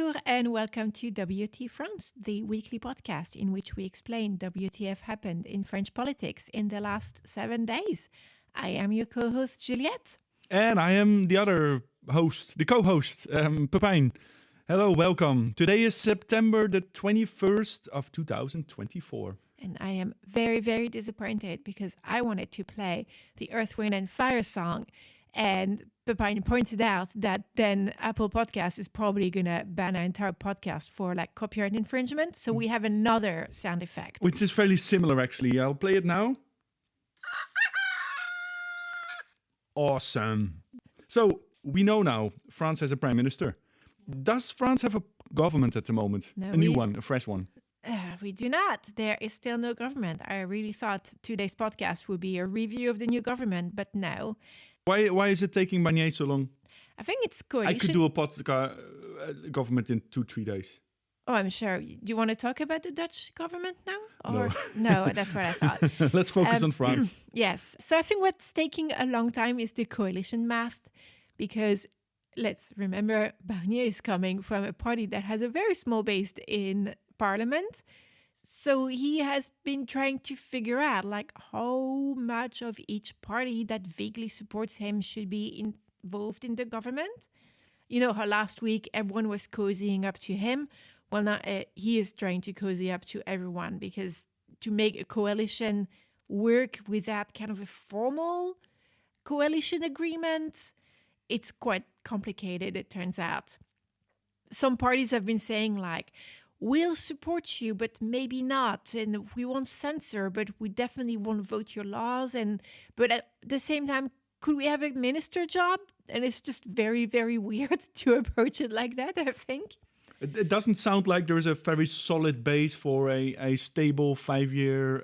Bonjour and welcome to WTFrance, the weekly podcast in which we explain WTF happened in French politics in the last 7 days. I am your co-host, Juliette. And I am the other host, the co-host, Pepijn. Hello, welcome. Today is September the 21st of 2024. And I am very, very disappointed because I wanted to play the Earth, Wind and Fire song. And Pepijn pointed out that then Apple Podcast is probably going to ban our entire podcast for like copyright infringement. So we have another sound effect. Which is fairly similar, actually. I'll play it now. Awesome. So we know now France has a prime minister. Does France have a government at the moment? No, a new one, a fresh one? We do not. There is still no government. I really thought today's podcast would be a review of the new government, but no. Why is it taking Barnier so long? I think it's coalition. I could do a government in 2-3 days. Oh, I'm sure. Do you want to talk about the Dutch government now? Or no, that's what I thought. Let's focus on France. Yes. So I think what's taking a long time is the coalition math, because let's remember Barnier is coming from a party that has a very small base in parliament. So he has been trying to figure out like how much of each party that vaguely supports him should be involved in the government. You know how last week everyone was cozying up to him? Well, now he is trying to cozy up to everyone, because to make a coalition work without kind of a formal coalition agreement, it's quite complicated, it turns out. Some parties have been saying like, we'll support you, but maybe not. And we won't censor, but we definitely won't vote your laws. But at the same time, could we have a minister job? And it's just very, very weird to approach it like that, I think. It doesn't sound like there's a very solid base for a stable 5-year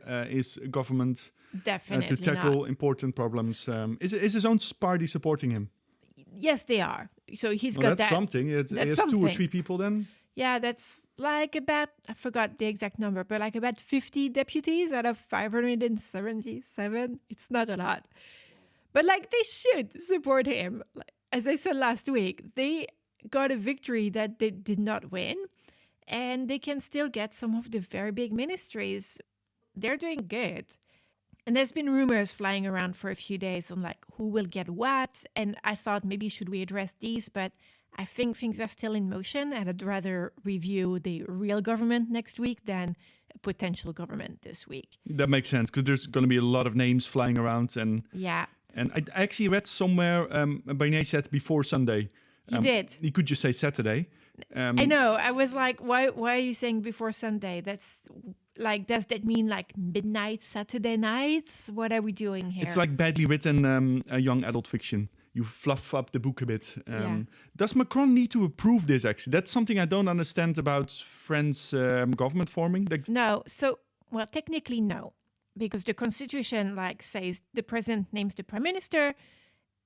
government Definitely to tackle not. important problems. Is his own party supporting him? Yes, they are. So he's Well, got that's that. something. He has something. 2 or 3 people then. Yeah, that's like about, I forgot the exact number, but like about 50 deputies out of 577. It's not a lot. But like they should support him. As I said last week, they got a victory that they did not win, and they can still get some of the very big ministries. They're doing good. And there's been rumors flying around for a few days on like who will get what. And I thought maybe should we address these, but I think things are still in motion, and I'd rather review the real government next week than a potential government this week. That makes sense, because there's going to be a lot of names flying around. And I actually read somewhere Barnier said before Sunday. He did. You could just say Saturday. I know. I was like, why are you saying before Sunday? That's like, does that mean like midnight Saturday nights? What are we doing here? It's like badly written young adult fiction. You fluff up the book a bit. Does Macron need to approve this, actually? That's something I don't understand about French government forming. No. So, well, technically, no. Because the constitution like says the president names the prime minister,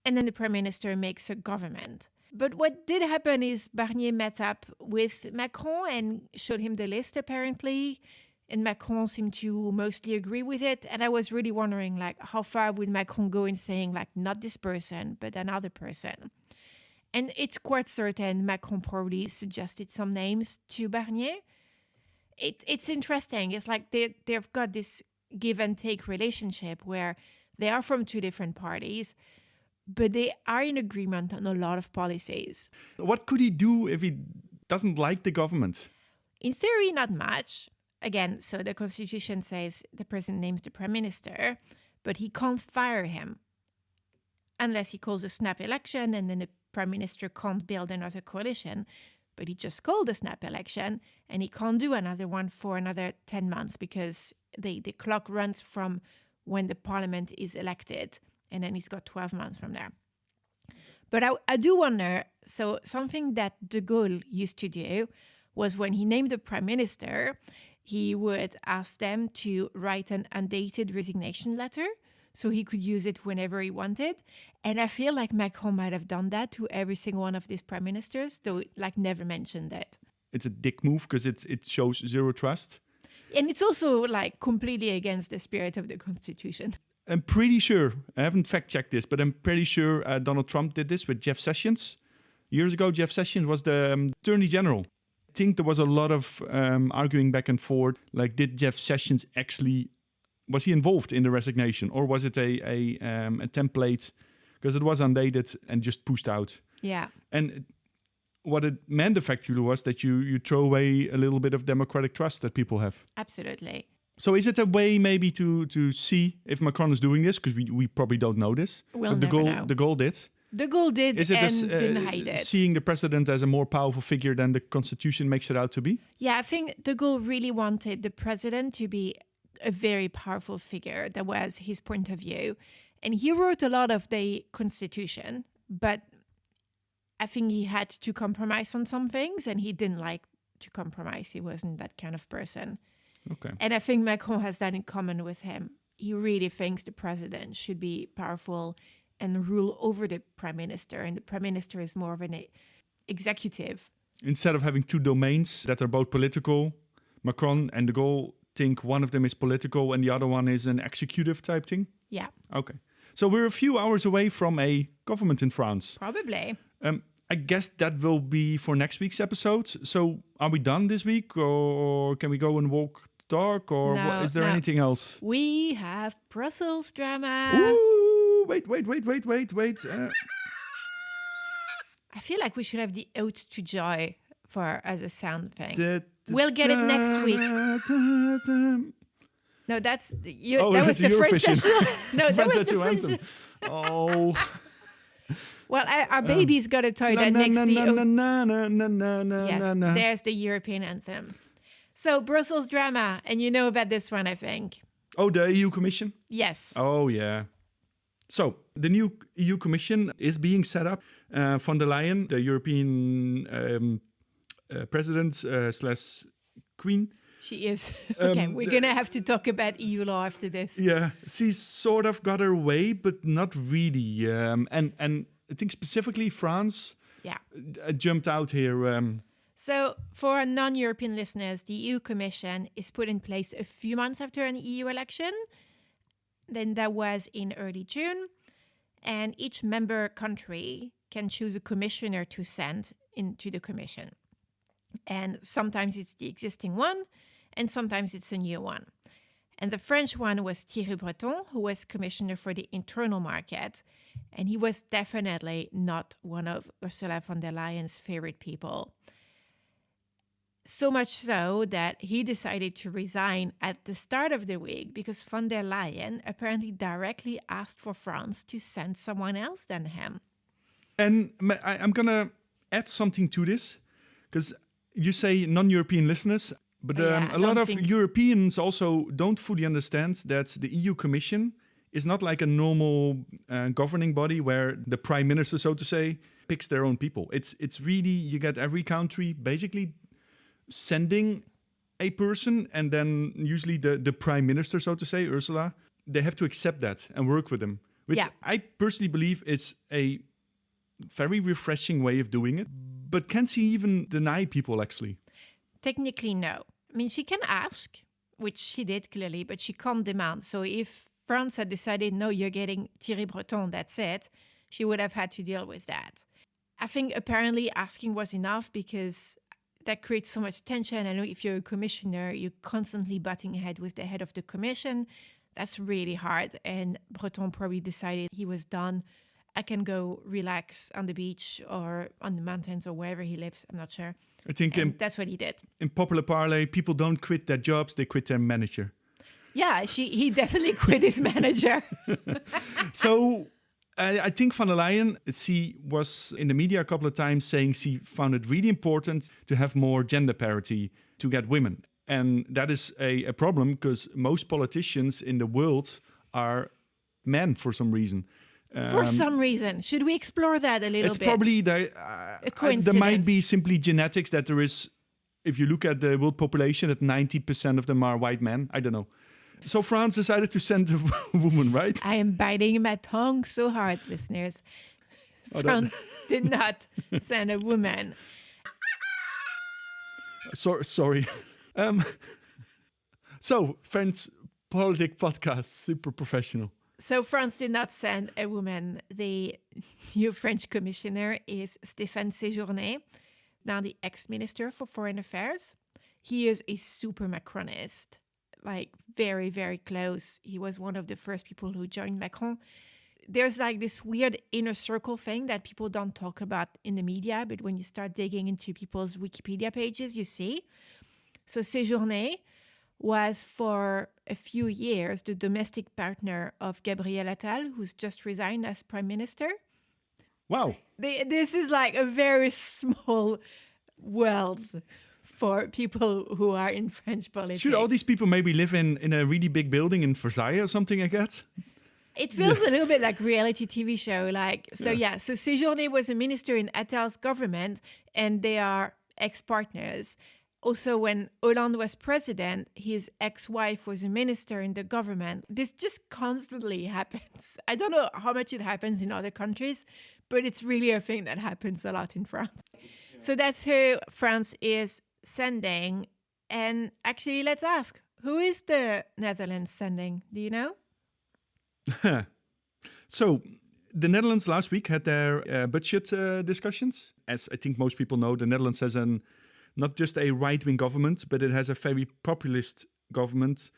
and then the prime minister makes a government. But what did happen is Barnier met up with Macron and showed him the list, apparently. And Macron seemed to mostly agree with it. And I was really wondering, like, how far would Macron go in saying, like, not this person, but another person? And it's quite certain Macron probably suggested some names to Barnier. It's interesting. It's like they've got this give and take relationship where they are from 2 different parties, but they are in agreement on a lot of policies. What could he do if he doesn't like the government? In theory, not much. Again, so the constitution says the president names the prime minister, but he can't fire him unless he calls a snap election, and then the prime minister can't build another coalition. But he just called a snap election, and he can't do another one for another 10 months because the clock runs from when the parliament is elected, and then he's got 12 months from there. But I do wonder, so something that de Gaulle used to do was when he named the prime minister, he would ask them to write an undated resignation letter so he could use it whenever he wanted. And I feel like Macron might have done that to every single one of these prime ministers, though like never mentioned it. It's a dick move because it shows zero trust. And it's also like completely against the spirit of the Constitution. I'm pretty sure, I haven't fact-checked this, but I'm pretty sure Donald Trump did this with Jeff Sessions. Years ago, Jeff Sessions was the Attorney General. think there was a lot of arguing back and forth. Like, did Jeff Sessions actually, was he involved in the resignation, or was it a template? Because it was undated and just pushed out. Yeah. And what it meant effectively was that you throw away a little bit of democratic trust that people have. Absolutely. So is it a way maybe to see if Macron is doing this? Because we probably don't know this. We'll But never know. De Gaulle did. De Gaulle did Is it and didn't hide it. seeing the president as a more powerful figure than the constitution makes it out to be? Yeah, I think De Gaulle really wanted the president to be a very powerful figure. That was his point of view. And he wrote a lot of the constitution, but I think he had to compromise on some things, and he didn't like to compromise. He wasn't that kind of person. Okay. And I think Macron has that in common with him. He really thinks the president should be powerful and rule over the prime minister. And the prime minister is more of an executive. Instead of having two domains that are both political, Macron and De Gaulle think one of them is political and the other one is an executive type thing? Yeah. Okay. So we're a few hours away from a government in France. Probably. I guess that will be for next week's episode. So are we done this week, or can we go and walk the dog, or is there anything else? We have Brussels drama. Ooh, wait. I feel like we should have the Ode to Joy as a sound thing. We'll get it next week. No, that's that was the French national. No, that was the French. Anthem. Oh. Well, our baby's got a toy that makes the. Yes, Yes, there's the European anthem. So Brussels drama, and you know about this one, I think. Oh, the EU Commission? Yes. Oh, yeah. So the new EU Commission is being set up. Von der Leyen, the European president slash queen. She is. Okay, we're going to have to talk about EU law after this. Yeah, she's sort of got her way, but not really. And I think specifically France jumped out here. So for our non-European listeners, the EU Commission is put in place a few months after an EU election. Then that was in early June. And each member country can choose a commissioner to send into the commission. And sometimes it's the existing one, and sometimes it's a new one. And the French one was Thierry Breton, who was commissioner for the internal market. And he was definitely not one of Ursula von der Leyen's favorite people. So much so that he decided to resign at the start of the week because von der Leyen apparently directly asked for France to send someone else than him. And I'm going to add something to this, because you say non-European listeners, but a lot of Europeans also don't fully understand that the EU Commission is not like a normal governing body where the prime minister, so to say, picks their own people. It's really, you get every country basically sending a person, and then usually the prime minister, so to say, Ursula, they have to accept that and work with them, which I personally believe is a very refreshing way of doing it. But can she even deny people, actually? Technically, no. I mean, she can ask, which she did clearly, but she can't demand. So if France had decided, no, you're getting Thierry Breton, that's it, she would have had to deal with that. I think apparently asking was enough because that creates so much tension. I know if you're a commissioner, you're constantly butting head with the head of the commission. That's really hard. And Breton probably decided he was done. I can go relax on the beach or on the mountains or wherever he lives. I'm not sure. I think that's what he did. In popular parley, people don't quit their jobs, they quit their manager. Yeah, he definitely quit his manager. So I think von der Leyen, she was in the media a couple of times saying she found it really important to have more gender parity, to get women. And that is a problem because most politicians in the world are men for some reason. For some reason. Should we explore that a little bit? It's probably a coincidence. There might be simply genetics that there is, if you look at the world population, that 90% of them are white men. I don't know. So France decided to send a woman, right? I am biting my tongue so hard, listeners. France did not send a woman. Sorry. So, French Politic Podcast, super professional. So France did not send a woman. The new French commissioner is Stéphane Séjourné, now the ex-minister for foreign affairs. He is a super Macronist, like very, very close. He was one of the first people who joined Macron. There's like this weird inner circle thing that people don't talk about in the media, but when you start digging into people's Wikipedia pages, you see. So Séjourné was for a few years the domestic partner of Gabriel Attal, who's just resigned as prime minister. Wow. This is like a very small world for people who are in French politics. Should all these people maybe live in a really big building in Versailles or something like that? It feels a little bit like reality TV show. So Séjourné was a minister in Attal's government, and they are ex-partners. Also, when Hollande was president, his ex-wife was a minister in the government. This just constantly happens. I don't know how much it happens in other countries, but it's really a thing that happens a lot in France. So that's who France is sending. And actually, let's ask, who is the Netherlands sending? Do you know? So, the Netherlands last week had their budget discussions. As I think most people know, the Netherlands has not just a right-wing government, but it has a very populist government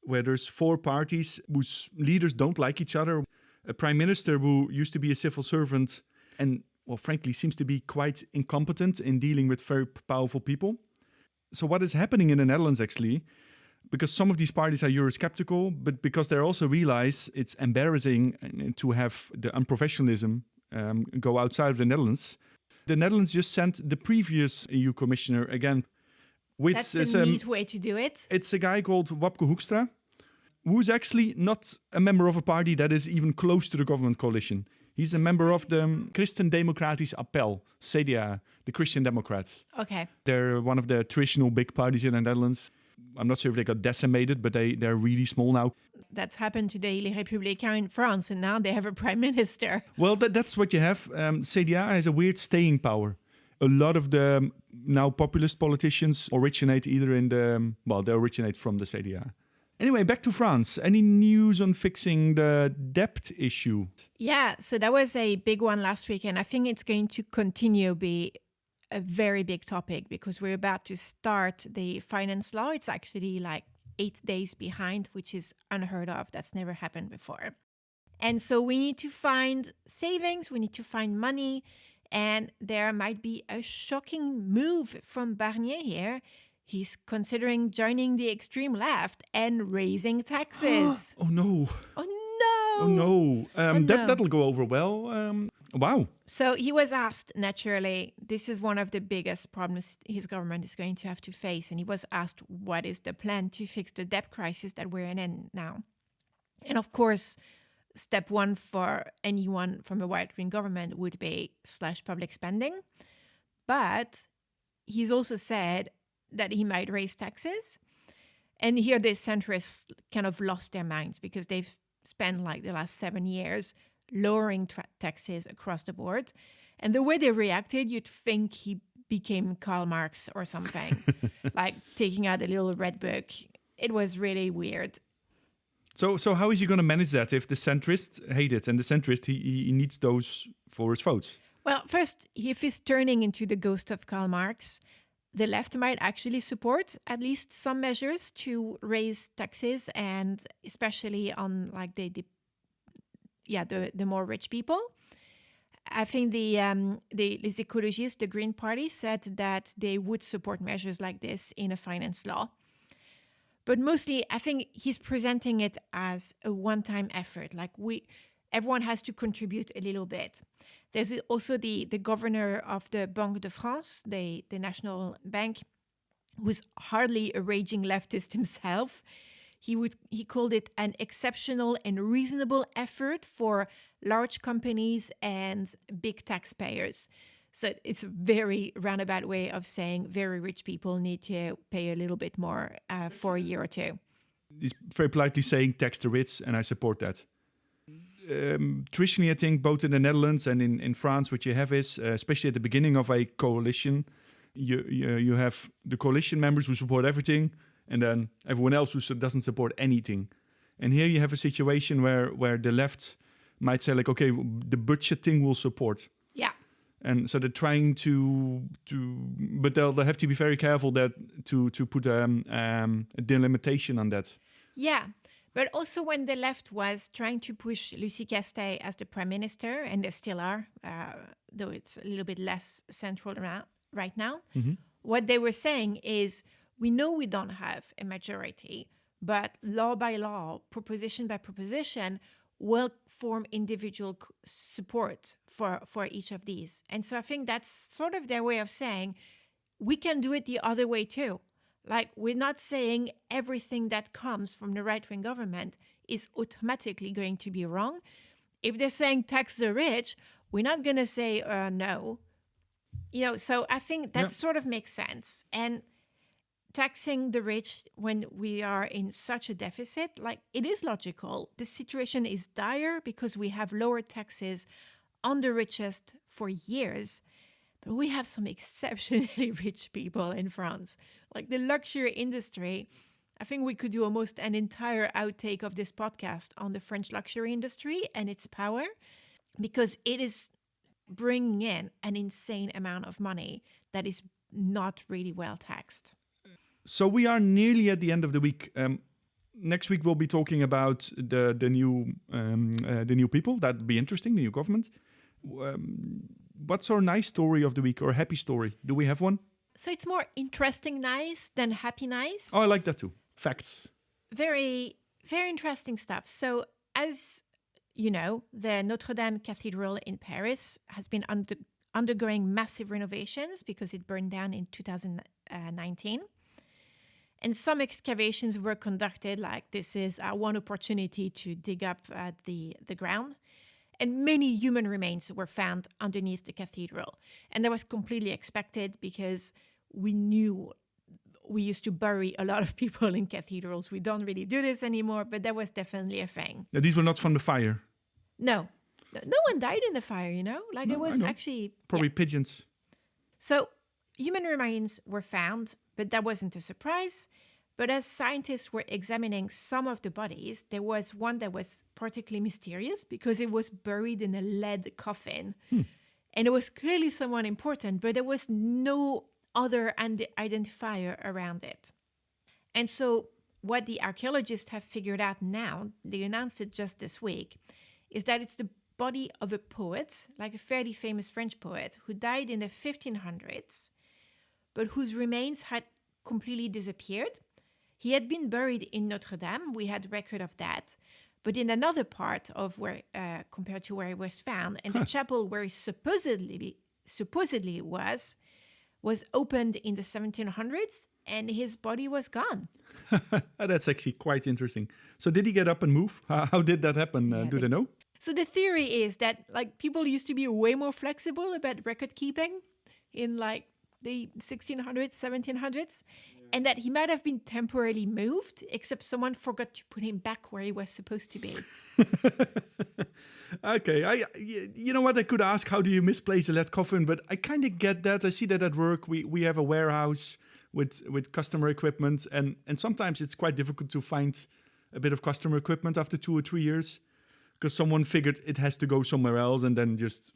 where there's 4 parties whose leaders don't like each other. A prime minister who used to be a civil servant and, well, frankly, seems to be quite incompetent in dealing with very powerful people. So what is happening in the Netherlands, actually, because some of these parties are Eurosceptical, but because they also realize it's embarrassing to have the unprofessionalism go outside of the Netherlands. The Netherlands just sent the previous EU commissioner again. Which That's is a neat way to do it. It's a guy called Wopke Hoekstra, who's actually not a member of a party that is even close to the government coalition. He's a member of the Christen Democratisch Appel, CDA, the Christian Democrats. Okay. They're one of the traditional big parties in the Netherlands. I'm not sure if they got decimated, but they're really small now. That's happened to the Les Républicains in France, and now they have a prime minister. Well, that's what you have. CDA has a weird staying power. A lot of the now populist politicians originate they originate from the CDA. Anyway, back to France. Any news on fixing the debt issue? Yeah, so that was a big one last week, and I think it's going to continue be a very big topic because we're about to start the finance law. It's actually like 8 days behind, which is unheard of. That's never happened before. And so we need to find savings, we need to find money, and there might be a shocking move from Barnier here. He's considering joining the extreme left and raising taxes. Oh no. Oh no. Oh no. That'll go over well. Wow. So he was asked, naturally, this is one of the biggest problems his government is going to have to face. And he was asked, what is the plan to fix the debt crisis that we're in now? And of course, step one for anyone from a right-wing government would be slash public spending. But he's also said that he might raise taxes. And here the centrists kind of lost their minds because they've spent like the last 7 years lowering taxes across the board. And the way they reacted, you'd think he became Karl Marx or something, like taking out a little red book. It was really weird. So how is he going to manage that if the centrists hate it? And the centrist, he needs those for his votes. Well, first, if he's turning into the ghost of Karl Marx, the left might actually support at least some measures to raise taxes, and especially on like the more rich people. I think the Les Écologistes, the Green Party, said that they would support measures like this in a finance law. But mostly, I think he's presenting it as a one-time effort. Like everyone has to contribute a little bit. There's also the governor of the Banque de France, the national bank, who's hardly a raging leftist himself. He called it an exceptional and reasonable effort for large companies and big taxpayers. So it's a very roundabout way of saying very rich people need to pay a little bit more for a year or two. He's very politely saying tax the rich, and I support that. Traditionally, I think both in the Netherlands and in France, what you have is, especially at the beginning of a coalition, you have the coalition members who support everything, and then everyone else who doesn't support anything. And here you have a situation where the left might say, like, okay, the budget thing will support. Yeah. And so they're trying to but they'll have to be very careful that to put a delimitation on that. Yeah, but also when the left was trying to push Lucie Castet as the prime minister, and they still are, though it's a little bit less central right now, what they were saying is, we know we don't have a majority, but law by law, proposition by proposition, will form individual support for each of these. And so I think that's sort of their way of saying, we can do it the other way too. Like, we're not saying everything that comes from the right-wing government is automatically going to be wrong. If they're saying tax the rich, we're not going to say no. So I think that sort of makes sense. And taxing the rich when we are in such a deficit, like, it is logical. The situation is dire because we have lowered taxes on the richest for years. But we have some exceptionally rich people in France. Like, the luxury industry, I think we could do almost an entire outtake of this podcast on the French luxury industry and its power, because it is bringing in an insane amount of money that is not really well taxed. So we are nearly at the end of the week. Next week we'll be talking about the new people. That'd be interesting, the new government. What's our nice story of the week, or happy story? Do we have one? So it's more interesting nice than happy nice. Oh, I like that too. Facts. Very, very interesting stuff. So as you know, the Notre Dame Cathedral in Paris has been undergoing massive renovations because it burned down in 2019. And some excavations were conducted, like, this is our one opportunity to dig up the ground. And many human remains were found underneath the cathedral. And that was completely expected because we knew we used to bury a lot of people in cathedrals. We don't really do this anymore, but that was definitely a thing. Now, these were not from the fire? No. No one died in the fire, Like, no, it was actually... Probably pigeons. So human remains were found, but that wasn't a surprise. But as scientists were examining some of the bodies, there was one that was particularly mysterious because it was buried in a lead coffin. And it was clearly someone important, but there was no other identifier around it. And so what the archaeologists have figured out now, they announced it just this week, is that it's the body of a poet, like a fairly famous French poet, who died in the 1500s, but whose remains had completely disappeared. He had been buried in Notre Dame. We had record of that. But in another part of where, compared to where he was found, and the chapel where he supposedly was opened in the 1700s, and his body was gone. That's actually quite interesting. So did he get up and move? How did that happen? Do they know? So the theory is that, like, people used to be way more flexible about record keeping in, like, the 1600s, 1700s, and that he might have been temporarily moved, except someone forgot to put him back where he was supposed to be. Okay, you know what? I could ask, how do you misplace a lead coffin? But I kind of get that. I see that at work. We have a warehouse with customer equipment, and sometimes it's quite difficult to find a bit of customer equipment after 2 or 3 years, because someone figured it has to go somewhere else and then just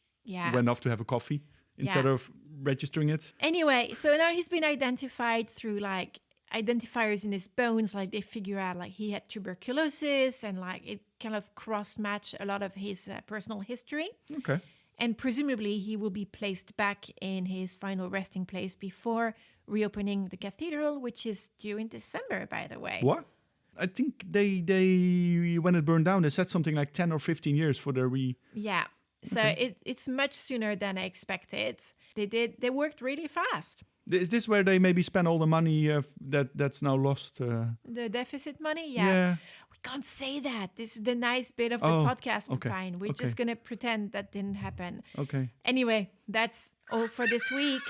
went off to have a coffee instead of registering it. Anyway, so now he's been identified through, like, identifiers in his bones. Like, they figure out, like, he had tuberculosis, and, like, it kind of cross-match a lot of his personal history. Okay. And presumably he will be placed back in his final resting place before reopening the cathedral, which is due in December, by the way. What? I think they when it burned down, they said something like 10 or 15 years for the Yeah. So it's much sooner than I expected. They worked really fast. Is this where they maybe spend all the money that's now lost? The deficit money? Yeah. We can't say that. This is the nice bit of the podcast, Pine. We're just going to pretend that didn't happen. Okay. Anyway, that's all for this week.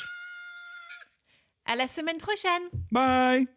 À la semaine prochaine. Bye.